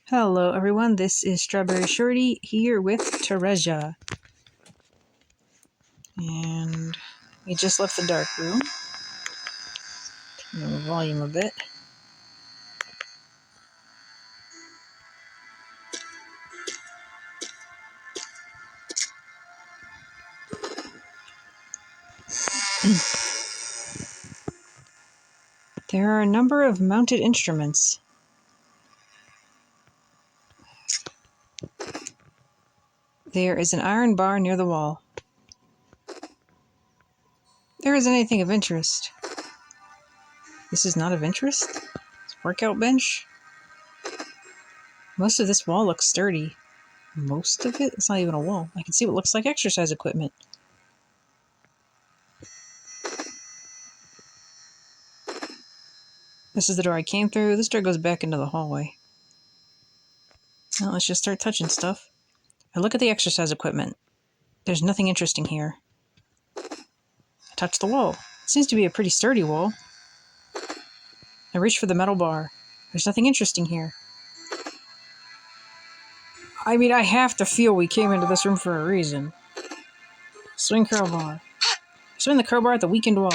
Hello everyone, this is StrawberryShorty here with Theresia. And we just left the dark room. Turn the volume a bit. There are a number of mounted instruments. There is an iron bar near the wall. There isn't anything of interest. This is not of interest? It's a workout bench? Most of this wall looks sturdy. Most of it? It's not even a wall. I can see what looks like exercise equipment. This is the door I came through. This door goes back into the hallway. Now let's just start touching stuff. I look at the exercise equipment. There's nothing interesting here. I touch the wall. It seems to be a pretty sturdy wall. I reach for the metal bar. There's nothing interesting here. I mean, I have to feel we came into this room for a reason. Swing crowbar. Swing the crowbar at the weakened wall.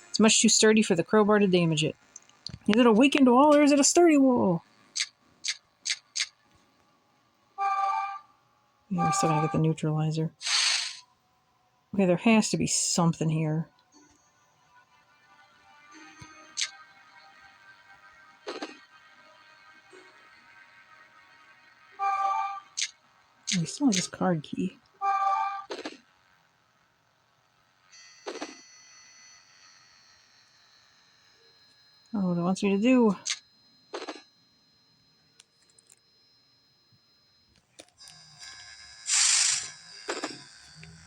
It's much too sturdy for the crowbar to damage it. Is it a weakened wall or is it a sturdy wall? Yeah, we're still gonna get the neutralizer. Okay, there has to be something here. We still have this card key. Oh, what it wants me to do.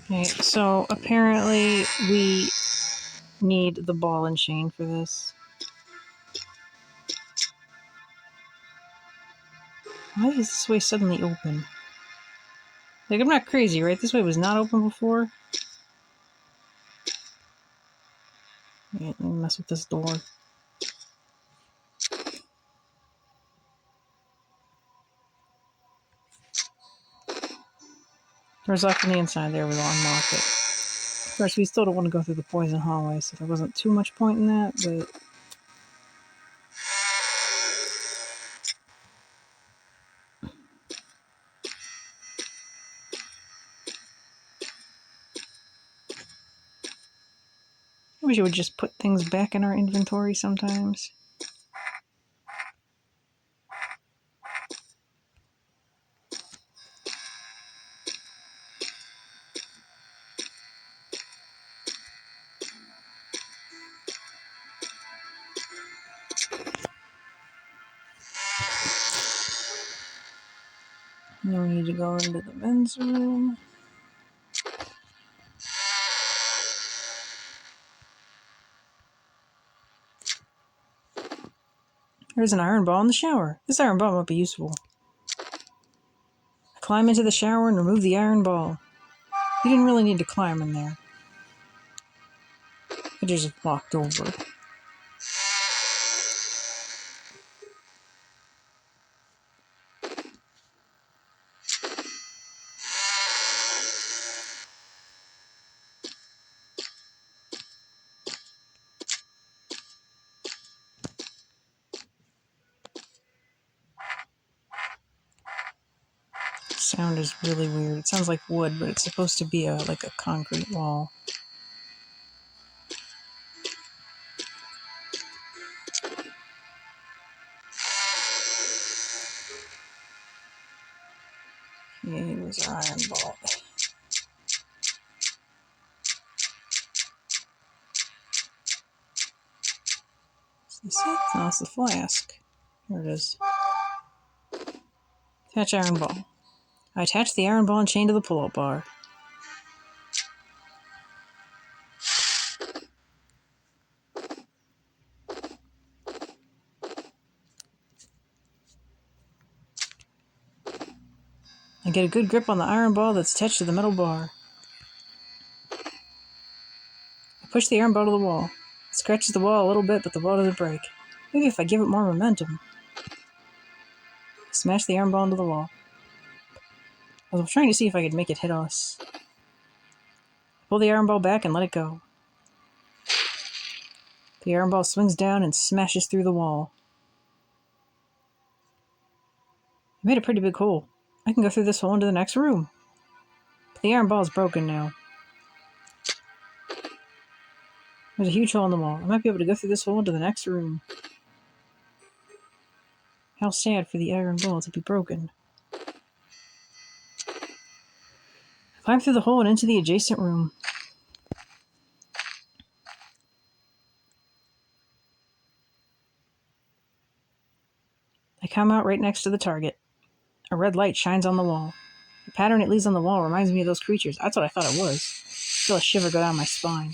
Okay, so apparently we need the ball and chain for this. Why is this way suddenly open? Like, I'm not crazy, right? This way was not open before. Yeah, let me mess with this door. Door's locked on the inside. There, we will unlock it. Of course, we still don't want to go through the poison hallway, so there wasn't too much point in that, but... I wish it would just put things back in our inventory sometimes. Now we need to go into the men's room. There's an iron ball in the shower. This iron ball might be useful. I climb into the shower and remove the iron ball. You didn't really need to climb in there. I just walked over. Sound is really weird. It sounds like wood, but it's supposed to be like a concrete wall. Yeah, it was an iron ball. Is this it? No, it's the flask. Here it is. Attach iron ball. I attach the iron ball and chain to the pull-up bar. I get a good grip on the iron ball that's attached to the metal bar. I push the iron ball to the wall. It scratches the wall a little bit, but the wall doesn't break. Maybe if I give it more momentum. smashed the iron ball into the wall. I was trying to see if I could make it hit us. Pull the iron ball back and let it go. The iron ball swings down and smashes through the wall. I made a pretty big hole. I can go through this hole into the next room. But the iron ball is broken now. There's a huge hole in the wall. I might be able to go through this hole into the next room. How sad for the iron ball to be broken. Climb through the hole and into the adjacent room. I come out right next to the target. A red light shines on the wall. The pattern it leaves on the wall reminds me of those creatures. That's what I thought it was. I feel a shiver go down my spine.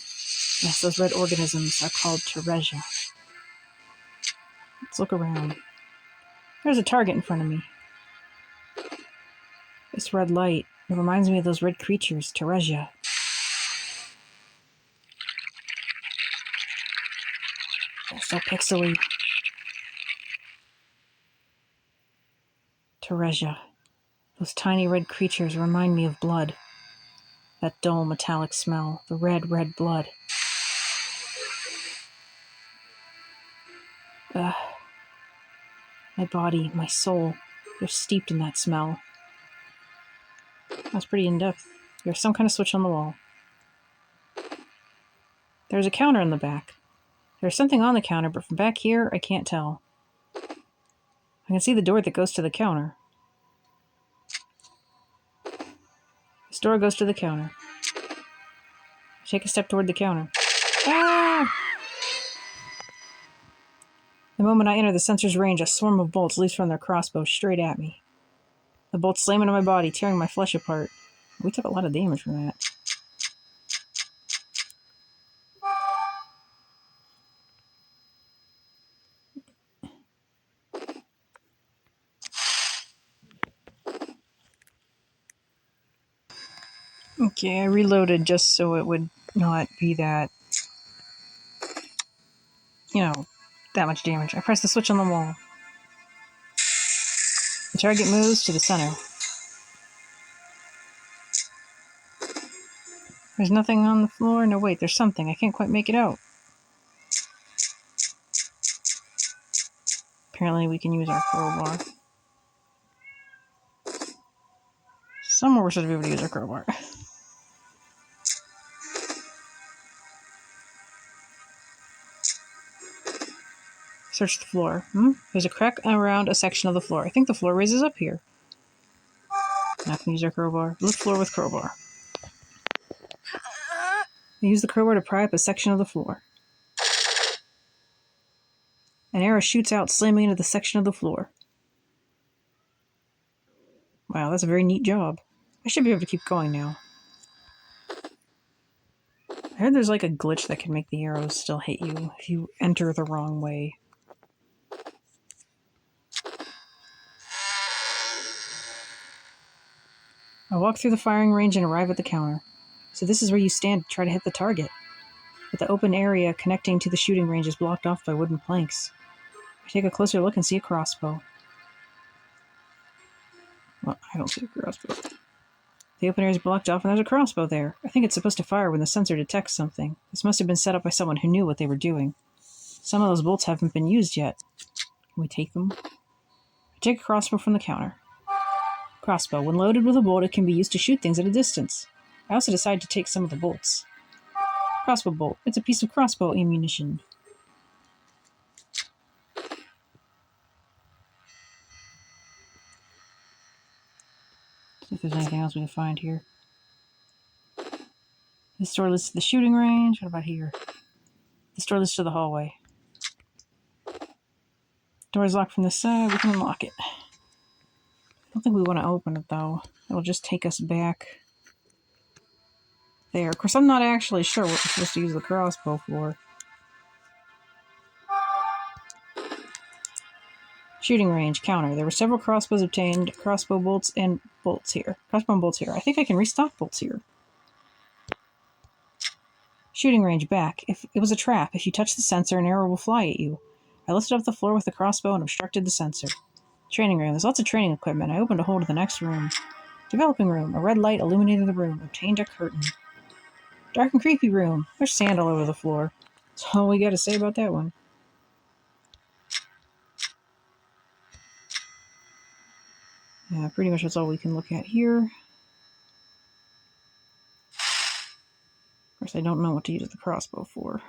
Yes, those red organisms are called Theresia. Let's look around. There's a target in front of me. This red light, it reminds me of those red creatures, Theresia. They're so pixely. Theresia. Those tiny red creatures remind me of blood. That dull metallic smell. The red, red blood. My body, my soul, they're steeped in that smell. That's pretty in-depth. There's some kind of switch on the wall. There's a counter in the back. There's something on the counter, but from back here, I can't tell. I can see the door that goes to the counter. This door goes to the counter. I take a step toward the counter. Ah! The moment I enter the sensor's range, a swarm of bolts leaps from their crossbows straight at me. The bolts slam into my body, tearing my flesh apart. We took a lot of damage from that. Okay, I reloaded just so it would not be that, that much damage. I press the switch on the wall. The target moves to the center. There's nothing on the floor. No, wait, there's something. I can't quite make it out. Apparently we can use our crowbar. Somewhere we're supposed to be able to use our crowbar. Search the floor. There's a crack around a section of the floor. I think the floor raises up here. Now can use our crowbar. Lift floor with crowbar. I use the crowbar to pry up a section of the floor. An arrow shoots out, slamming into the section of the floor. Wow, that's a very neat job. I should be able to keep going now. I heard there's like a glitch that can make the arrows still hit you if you enter the wrong way. I walk through the firing range and arrive at the counter. So this is where you stand to try to hit the target. But the open area connecting to the shooting range is blocked off by wooden planks. I take a closer look and see a crossbow. Well, I don't see a crossbow. The open area is blocked off and there's a crossbow there. I think it's supposed to fire when the sensor detects something. This must have been set up by someone who knew what they were doing. Some of those bolts haven't been used yet. Can we take them? I take a crossbow from the counter. Crossbow. When loaded with a bolt, it can be used to shoot things at a distance. I also decide to take some of the bolts. Crossbow bolt. It's a piece of crossbow ammunition. See if there's anything else we can find here. This door leads to the shooting range. What about here? This door leads to the hallway. Door is locked from this side. We can unlock it. I don't think we want to open it, though. It'll just take us back there. Of course, I'm not actually sure what we're supposed to use the crossbow for. Shooting range, counter. There were several crossbows obtained, crossbow bolts and bolts here. Crossbow and bolts here. I think I can restock bolts here. Shooting range, back. If it was a trap, if you touch the sensor, an arrow will fly at you. I lifted up the floor with the crossbow and obstructed the sensor. Training room. There's lots of training equipment. I opened a hole to the next room. Developing room. A red light illuminated the room. Obtained a curtain. Dark and creepy room. There's sand all over the floor. That's all we got to say about that one. Yeah, pretty much that's all we can look at here. Of course, I don't know what to use the crossbow for.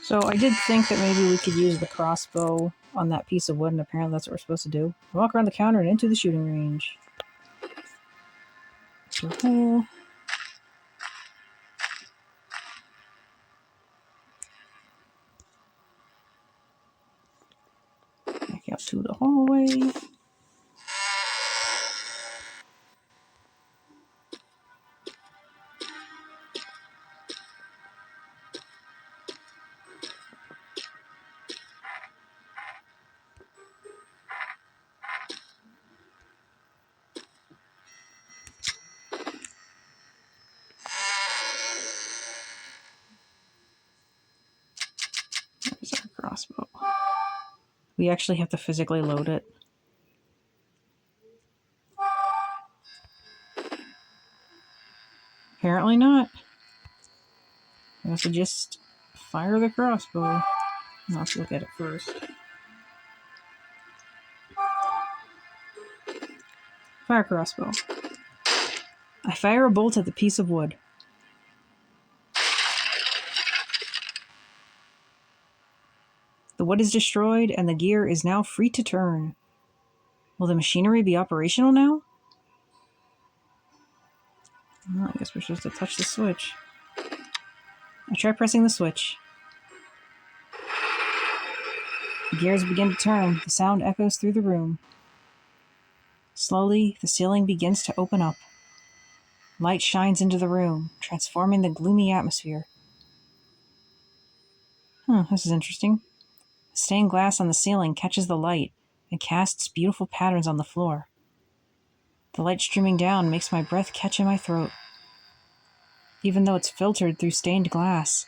So I did think that maybe we could use the crossbow on that piece of wood, and apparently that's what we're supposed to do. Walk around the counter and into the shooting range. Hole. Back out to the hallway. There's our crossbow. We actually have to physically load it. Apparently not. I have to just fire the crossbow. Let's look at it first. Fire crossbow. I fire a bolt at the piece of wood. The wood is destroyed, and the gear is now free to turn. Will the machinery be operational now? Well, I guess we're supposed to touch the switch. I try pressing the switch. The gears begin to turn. The sound echoes through the room. Slowly, the ceiling begins to open up. Light shines into the room, transforming the gloomy atmosphere. This is interesting. The stained glass on the ceiling catches the light and casts beautiful patterns on the floor. The light streaming down makes my breath catch in my throat. Even though it's filtered through stained glass,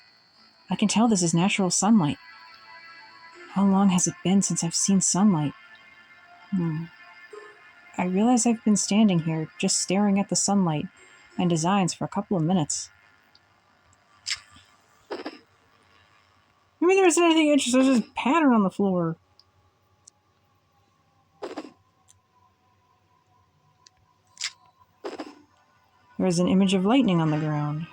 I can tell this is natural sunlight. How long has it been since I've seen sunlight? I realize I've been standing here just staring at the sunlight and designs for a couple of minutes. I mean, there isn't anything interesting. There's just a pattern on the floor. There's an image of lightning on the ground.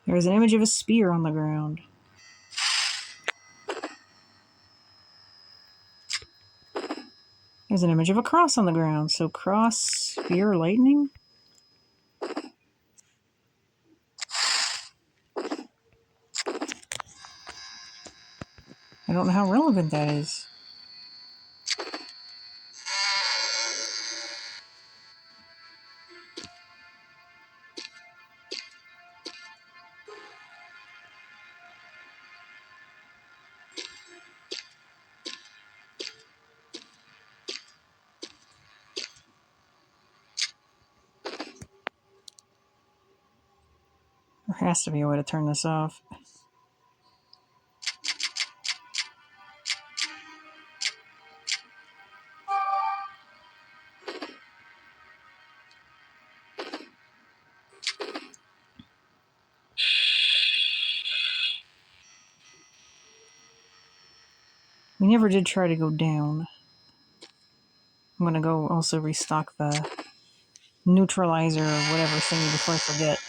There's an image of a spear on the ground. There's an image of a cross on the ground. So cross, spear, lightning? I don't know how relevant that is. There has to be a way to turn this off. We never did try to go down. I'm gonna go also restock the neutralizer or whatever thingy before I forget.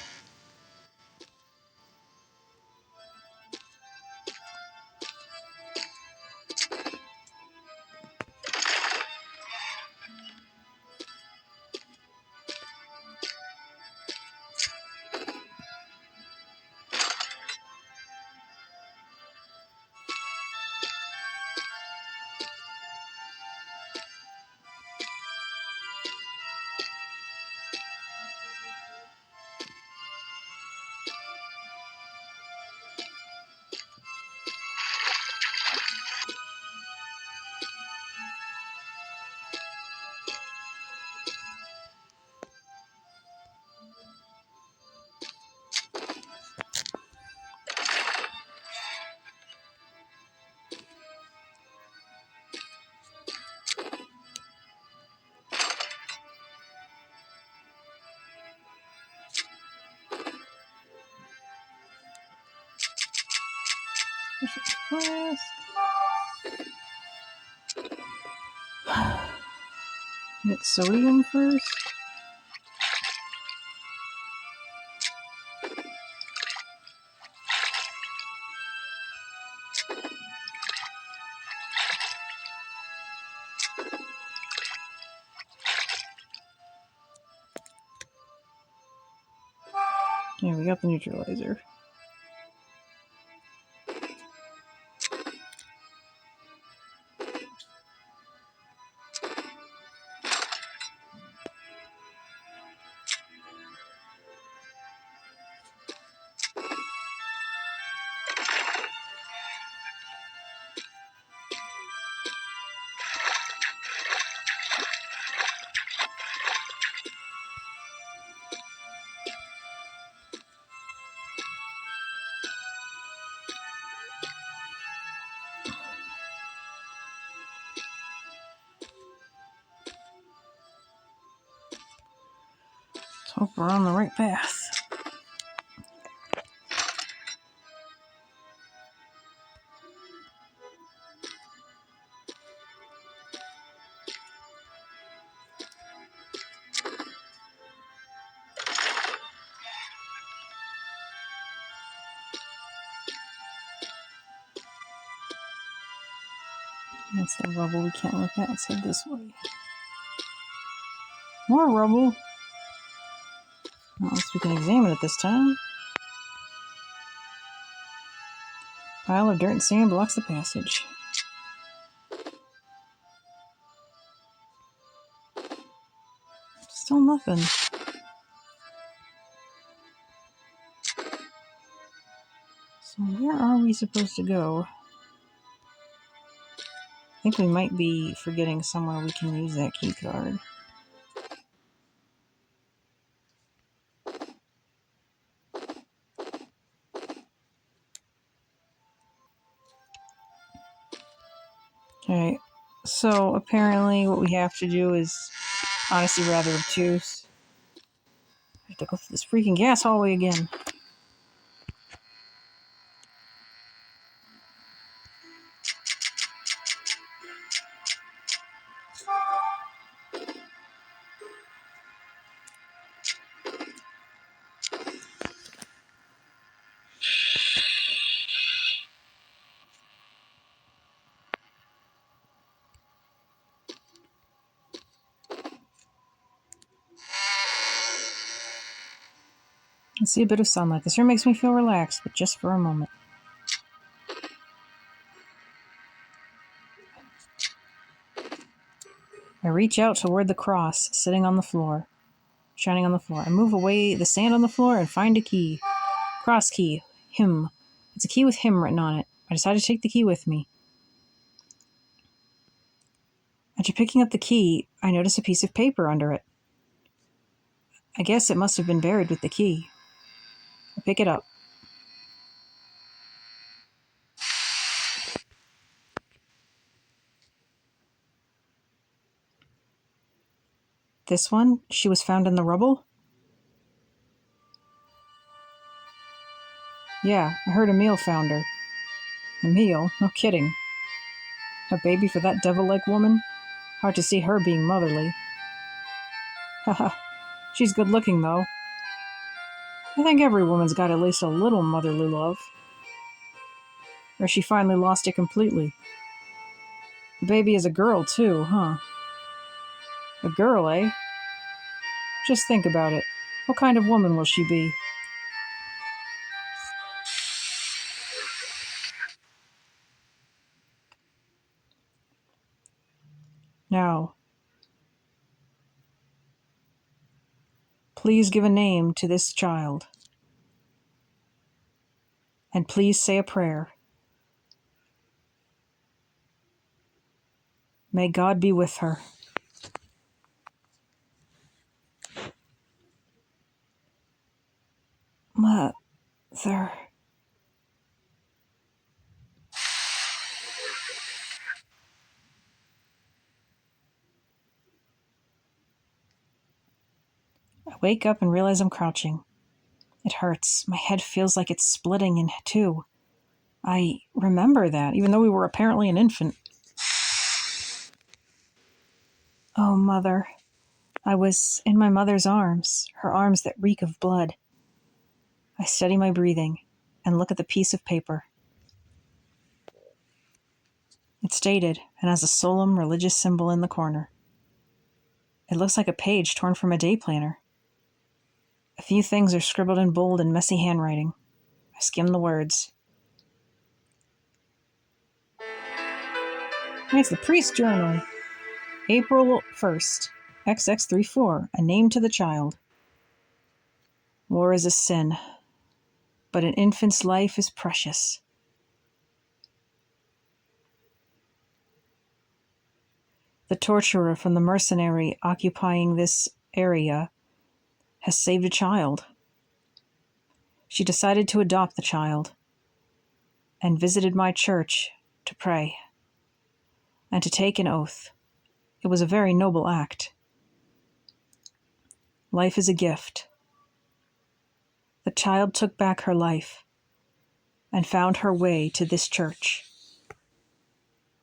Fast. Get sodium first. Yeah, we got the neutralizer. Let's hope we're on the right path. That's the rubble we can't look at. Let's head this way. More rubble. Well, at least we can examine it this time. Pile of dirt and sand blocks the passage. Still nothing. So where are we supposed to go? I think we might be forgetting somewhere we can use that key card. Okay, so apparently what we have to do is honestly rather obtuse. I have to go through this freaking gas hallway again. I see a bit of sunlight. This room makes me feel relaxed, but just for a moment. I reach out toward the cross, sitting on the floor, shining on the floor. I move away the sand on the floor and find a key. Cross key. Hymn. It's a key with hymn written on it. I decide to take the key with me. After picking up the key, I notice a piece of paper under it. I guess it must have been buried with the key. I pick it up. This one? She was found in the rubble? Yeah, I heard Emile found her. Emile? No kidding. A baby for that devil-like woman? Hard to see her being motherly. Haha. She's good looking, though. I think every woman's got at least a little motherly love. Or she finally lost it completely. The baby is a girl, too, huh? A girl, eh? Just think about it. What kind of woman will she be? Now, please give a name to this child. And please say a prayer. May God be with her. Mother. I wake up and realize I'm crouching. It hurts. My head feels like it's splitting in two. I remember that, even though we were apparently an infant. Oh, Mother. I was in my mother's arms, her arms that reek of blood. I steady my breathing and look at the piece of paper. It's dated and has a solemn religious symbol in the corner. It looks like a page torn from a day planner. A few things are scribbled in bold and messy handwriting. I skim the words. It's the priest journal. April 1st, XX34, a name to the child. War is a sin, but an infant's life is precious. The torturer from the mercenary occupying this area has saved a child. She decided to adopt the child and visited my church to pray and to take an oath. It was a very noble act. Life is a gift. The child took back her life and found her way to this church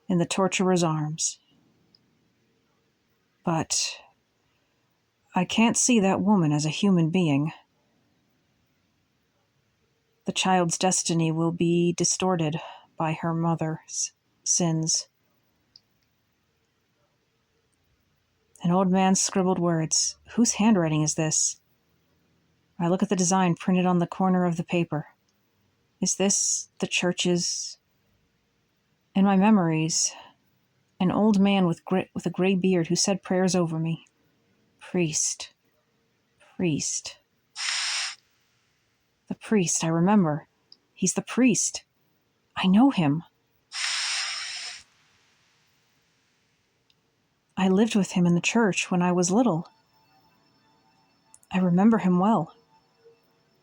in the torturer's arms. But I can't see that woman as a human being. The child's destiny will be distorted by her mother's sins. An old man scribbled words. Whose handwriting is this? I look at the design printed on the corner of the paper. Is this the church's? In my memories, an old man with a gray beard who said prayers over me. Priest. Priest. The priest, I remember. He's the priest. I know him. I lived with him in the church when I was little. I remember him well.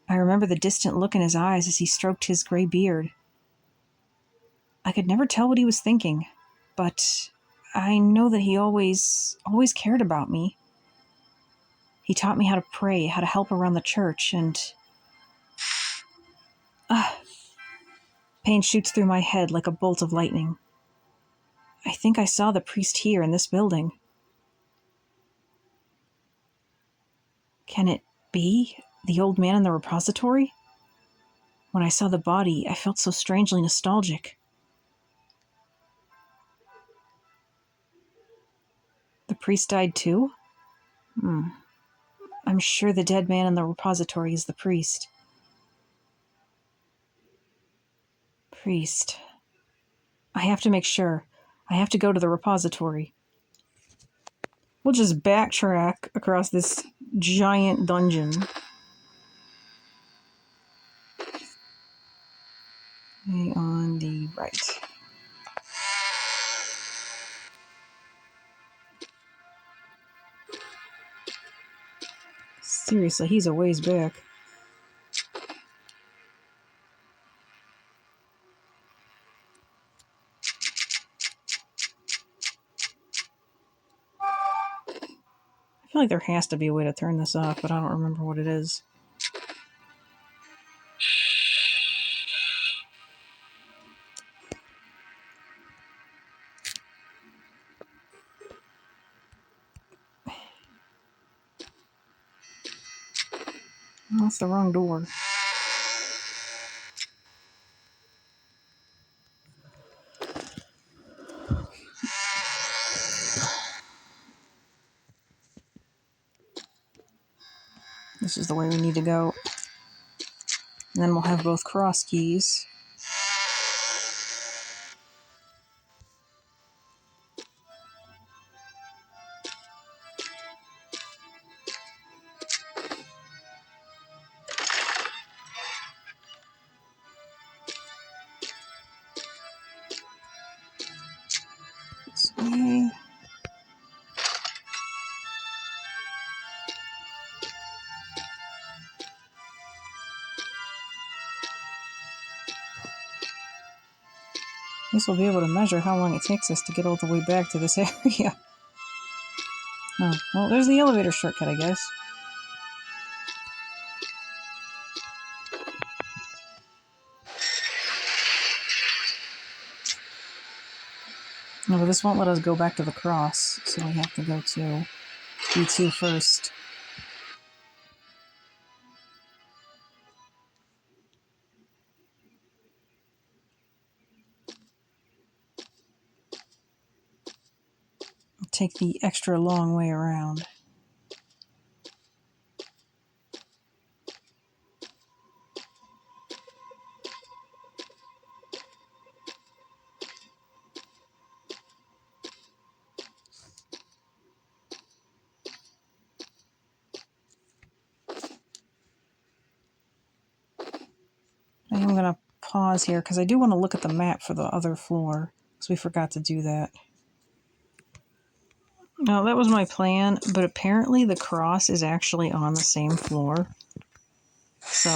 I remember the distant look in his eyes as he stroked his gray beard. I could never tell what he was thinking, but I know that he always cared about me. He taught me how to pray, how to help around the church, and pain shoots through my head like a bolt of lightning. I think I saw the priest here in this building. Can it be the old man in the repository? When I saw the body, I felt so strangely nostalgic. The priest died too? I'm sure the dead man in the repository is the priest. Priest. I have to make sure. I have to go to the repository. We'll just backtrack across this giant dungeon. Okay, on the right. Seriously, he's a ways back. I feel like there has to be a way to turn this off, but I don't remember what it is. Oh, that's the wrong door. This is the way we need to go. And then we'll have both cross keys. This way. This will be able to measure how long it takes us to get all the way back to this area. Oh, well, there's the elevator shortcut, I guess. No, but this won't let us go back to the cross, so we have to go to B2 first. Take the extra long way around. I am going to pause here because I do want to look at the map for the other floor, because we forgot to do that. No, that was my plan, but apparently the cross is actually on the same floor. So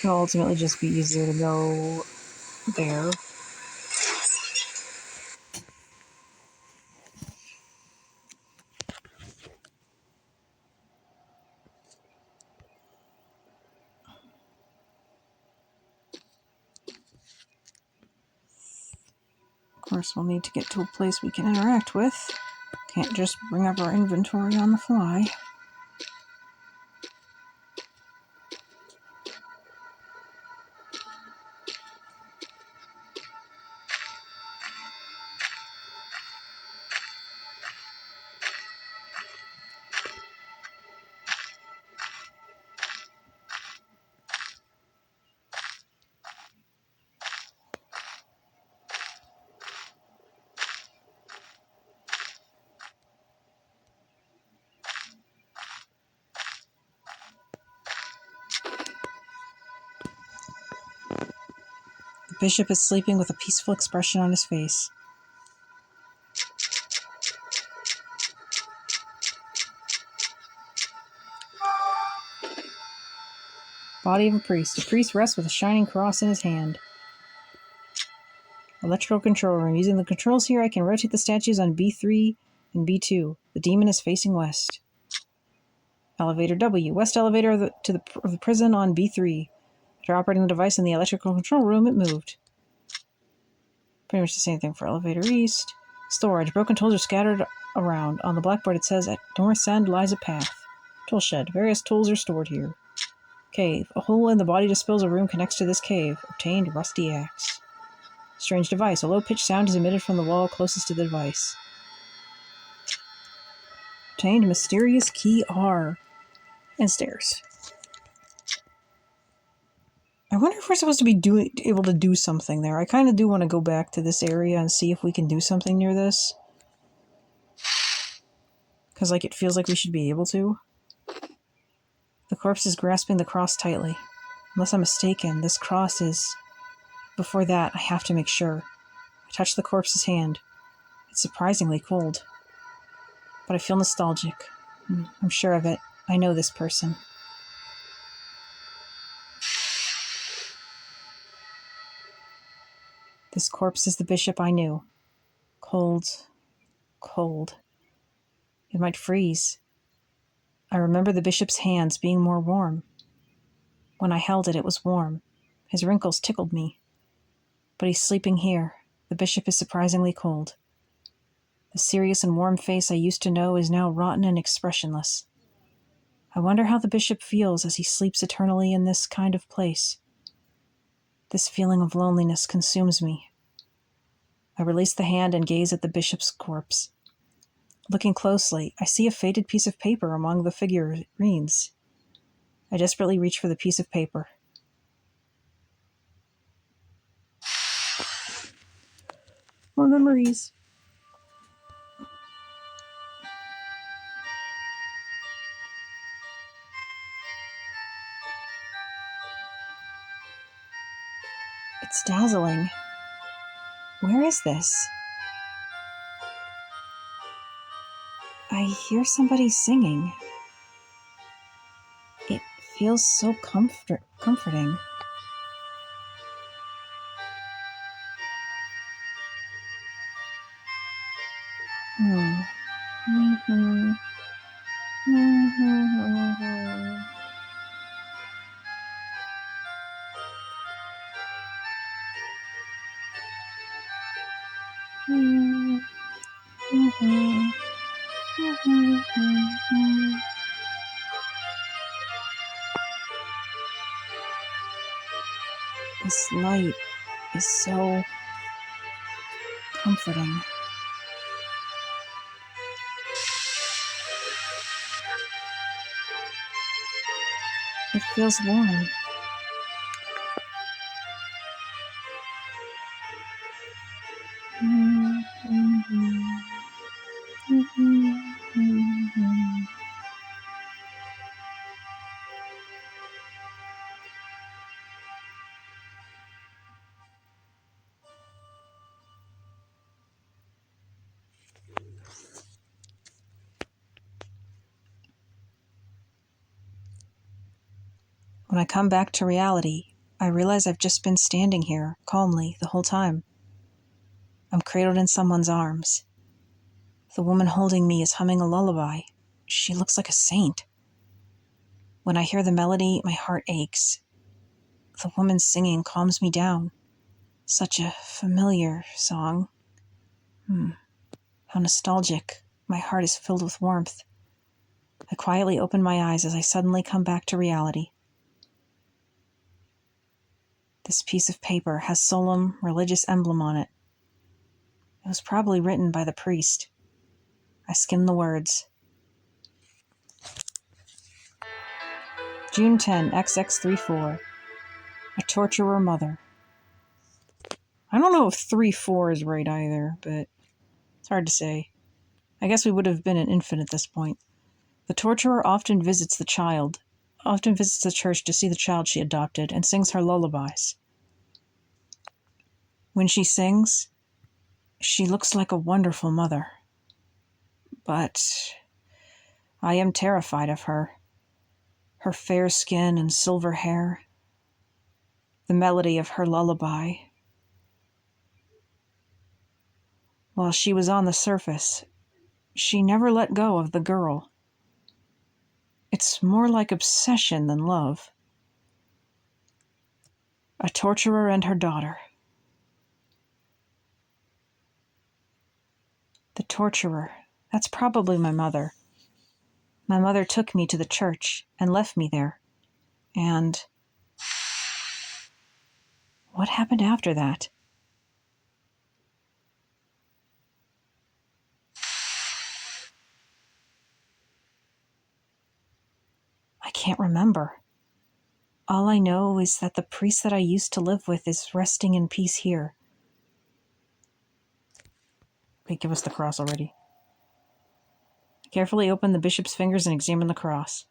it'll ultimately just be easier to go there. Of course, we'll need to get to a place we can interact with. Can't just bring up our inventory on the fly. The bishop is sleeping with a peaceful expression on his face. Body of a priest. A priest rests with a shining cross in his hand. Electrical control room. Using the controls here, I can rotate the statues on B3 and B2. The demon is facing west. Elevator W. West elevator of the prison on B3. After operating the device in the electrical control room, it moved. Pretty much the same thing for elevator east. Storage. Broken tools are scattered around. On the blackboard it says, at north end lies a path. Tool shed. Various tools are stored here. Cave. A hole in the body dispels a room connects to this cave. Obtained rusty axe. Strange device. A low-pitched sound is emitted from the wall closest to the device. Obtained mysterious key R. And stairs. I wonder if we're supposed to be able to do something there. I kind of do want to go back to this area and see if we can do something near this. Because, it feels like we should be able to. The corpse is grasping the cross tightly. Unless I'm mistaken, this cross is... Before that, I have to make sure. I touch the corpse's hand. It's surprisingly cold. But I feel nostalgic. I'm sure of it. I know this person. This corpse is the bishop I knew. Cold. Cold. It might freeze. I remember the bishop's hands being more warm. When I held it, it was warm. His wrinkles tickled me. But he's sleeping here. The bishop is surprisingly cold. The serious and warm face I used to know is now rotten and expressionless. I wonder how the bishop feels as he sleeps eternally in this kind of place. This feeling of loneliness consumes me. I release the hand and gaze at the bishop's corpse. Looking closely, I see a faded piece of paper among the figurines. I desperately reach for the piece of paper. More memories. It's dazzling. Where is this? I hear somebody singing. It feels so comforting. This light is so comforting. It feels warm. When I come back to reality, I realize I've just been standing here, calmly, the whole time. I'm cradled in someone's arms. The woman holding me is humming a lullaby. She looks like a saint. When I hear the melody, my heart aches. The woman singing calms me down. Such a familiar song. How nostalgic. My heart is filled with warmth. I quietly open my eyes as I suddenly come back to reality. This piece of paper has solemn religious emblem on it. It was probably written by the priest. I skim the words. June 10, XX34. A torturer mother. I don't know if 3-4 is right either, but it's hard to say. I guess we would have been an infant at this point. The torturer often visits the church to see the child she adopted, and sings her lullabies. When she sings, she looks like a wonderful mother. But I am terrified of her. Her fair skin and silver hair. The melody of her lullaby. While she was on the surface, she never let go of the girl. It's more like obsession than love. A torturer and her daughter. The torturer. That's probably my mother. My mother took me to the church and left me there. And what happened after that? I can't remember. All I know is that the priest that I used to live with is resting in peace here. Wait, give us the cross already. Carefully open the bishop's fingers and examine the cross.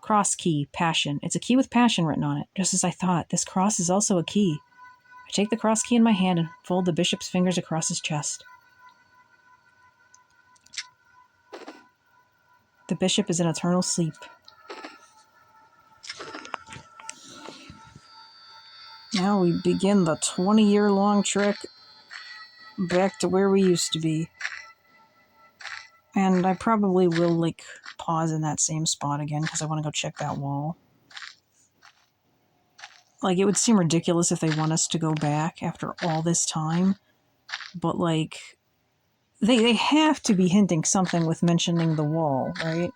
Cross key, passion. It's a key with passion written on it. Just as I thought, this cross is also a key. I take the cross key in my hand and fold the bishop's fingers across his chest. The bishop is in eternal sleep. Now we begin the 20-year-long trek back to where we used to be. And I probably will, pause in that same spot again because I want to go check that wall. It would seem ridiculous if they want us to go back after all this time. But, they have to be hinting something with mentioning the wall, right?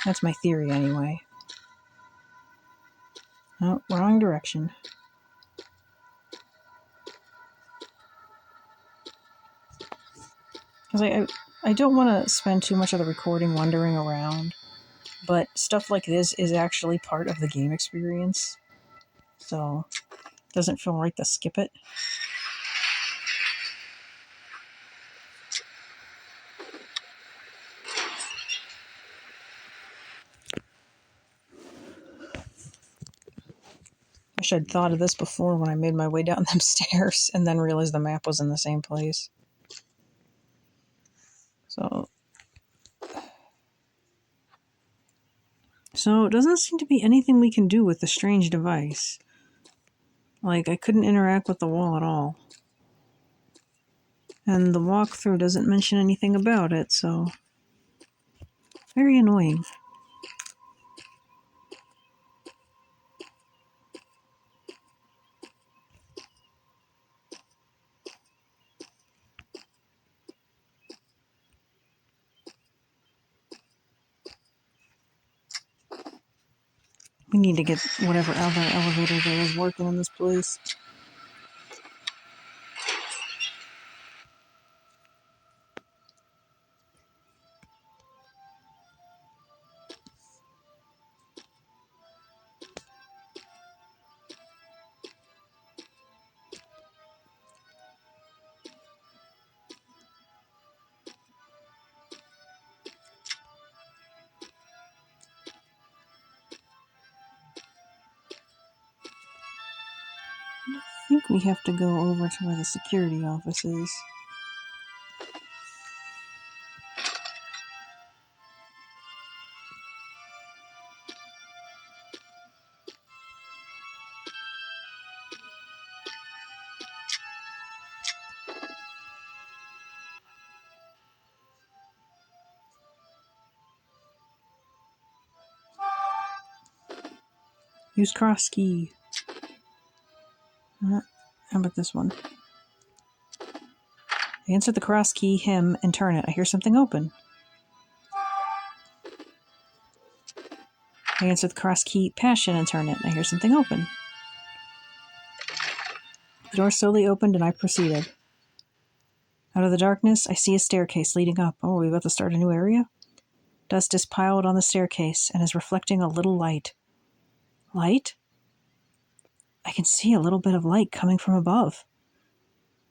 That's my theory, anyway. Oh, wrong direction. Because I don't want to spend too much of the recording wandering around, but stuff like this is actually part of the game experience, so it doesn't feel right to skip it. Wish I'd thought of this before when I made my way down them stairs and then realized the map was in the same place. So it doesn't seem to be anything we can do with the strange device. I couldn't interact with the wall at all. And the walkthrough doesn't mention anything about it, so... very annoying. We need to get whatever other elevator there is working in this place. I think we have to go over to where the security office is. Use cross key. How about this one? I answer the cross key, him, and turn it. I hear something open. I answer the cross key, passion, and turn it. I hear something open. The door slowly opened and I proceeded. Out of the darkness, I see a staircase leading up. Oh, are we about to start a new area? Dust is piled on the staircase and is reflecting a little light. Light? I can see a little bit of light coming from above.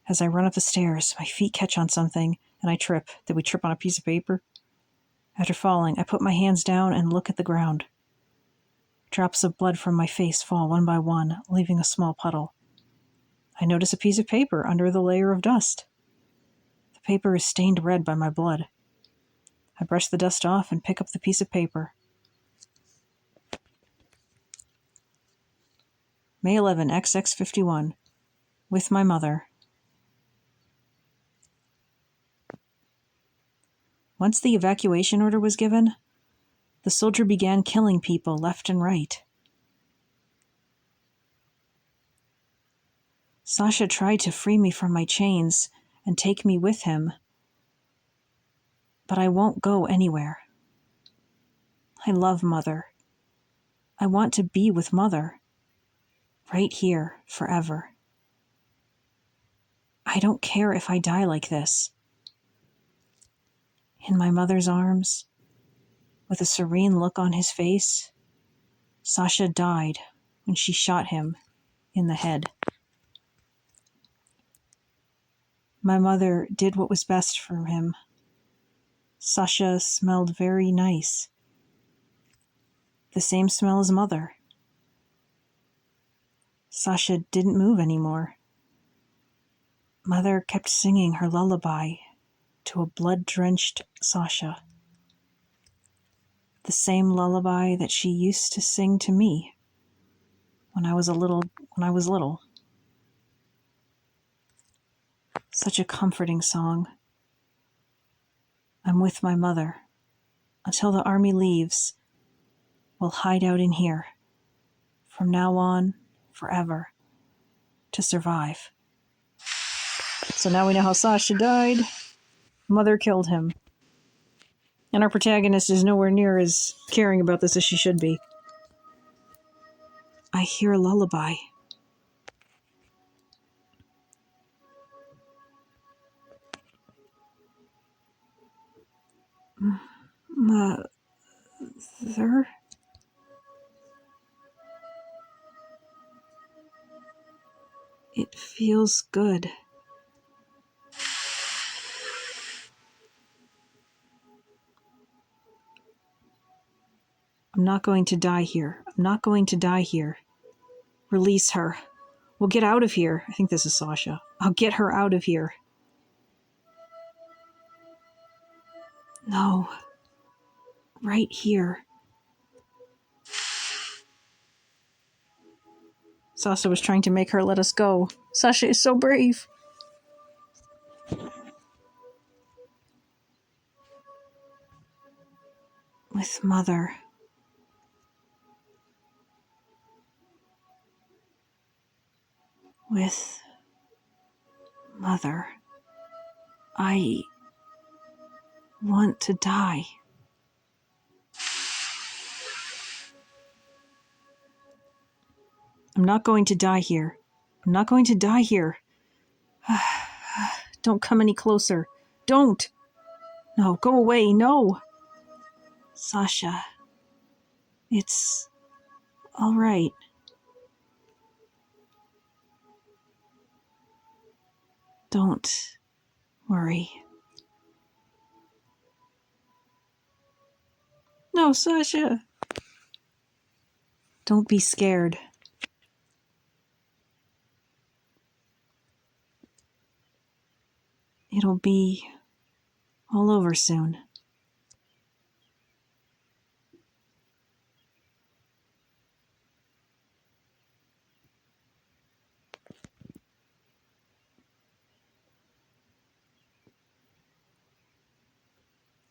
As I run up the stairs, my feet catch on something and I trip. Did we trip on a piece of paper? After falling, I put my hands down and look at the ground. Drops of blood from my face fall one by one, leaving a small puddle. I notice a piece of paper under the layer of dust. The paper is stained red by my blood. I brush the dust off and pick up the piece of paper. May 11, XX51. With my mother. Once the evacuation order was given, the soldier began killing people left and right. Sasha tried to free me from my chains and take me with him, but I won't go anywhere. I love Mother. I want to be with Mother, right here, forever. I don't care if I die like this. In my mother's arms, with a serene look on his face, Sasha died when she shot him in the head. My mother did what was best for him. Sasha smelled very nice. The same smell as Mother. Sasha didn't move anymore. Mother kept singing her lullaby to a blood-drenched Sasha. The same lullaby that she used to sing to me when I was little. Such a comforting song. I'm with my mother. Until the army leaves, we'll hide out in here. From now on, forever. To survive. So now we know how Sasha died. Mother killed him. And our protagonist is nowhere near as caring about this as she should be. I hear a lullaby. Mother? It feels good. I'm not going to die here. I'm not going to die here. Release her. We'll get out of here. I think this is Sasha. I'll get her out of here. No. Right here. Sasha was trying to make her let us go. Sasha is so brave. With Mother. With Mother. I want to die. I'm not going to die here. I'm not going to die here. Don't come any closer. Don't! No, go away, no! Sasha. It's all right. Don't worry. No, Sasha. Don't be scared. It'll be all over soon.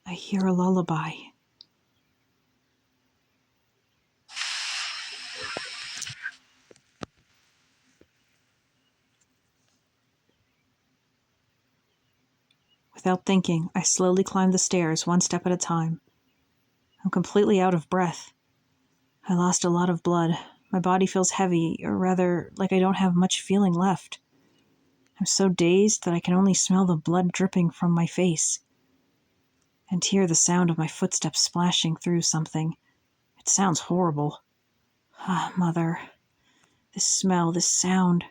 I hear a lullaby. Without thinking, I slowly climb the stairs, one step at a time. I'm completely out of breath. I lost a lot of blood. My body feels heavy, or rather, like I don't have much feeling left. I'm so dazed that I can only smell the blood dripping from my face, and hear the sound of my footsteps splashing through something. It sounds horrible. Ah, Mother. This smell, this sound.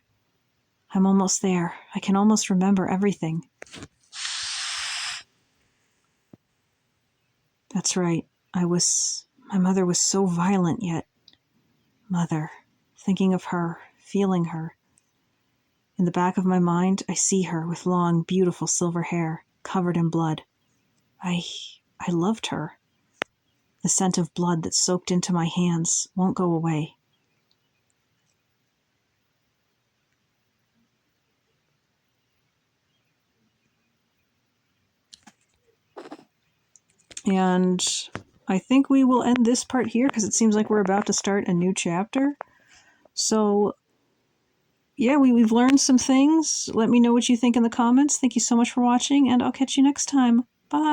I'm almost there. I can almost remember everything. That's right. My mother was so violent, yet... Mother. Thinking of her, feeling her. In the back of my mind, I see her with long, beautiful silver hair, covered in blood. I loved her. The scent of blood that soaked into my hands won't go away. And I think we will end this part here because it seems like we're about to start a new chapter. So, yeah, we've learned some things. Let me know what you think in the comments. Thank you so much for watching, and I'll catch you next time. Bye!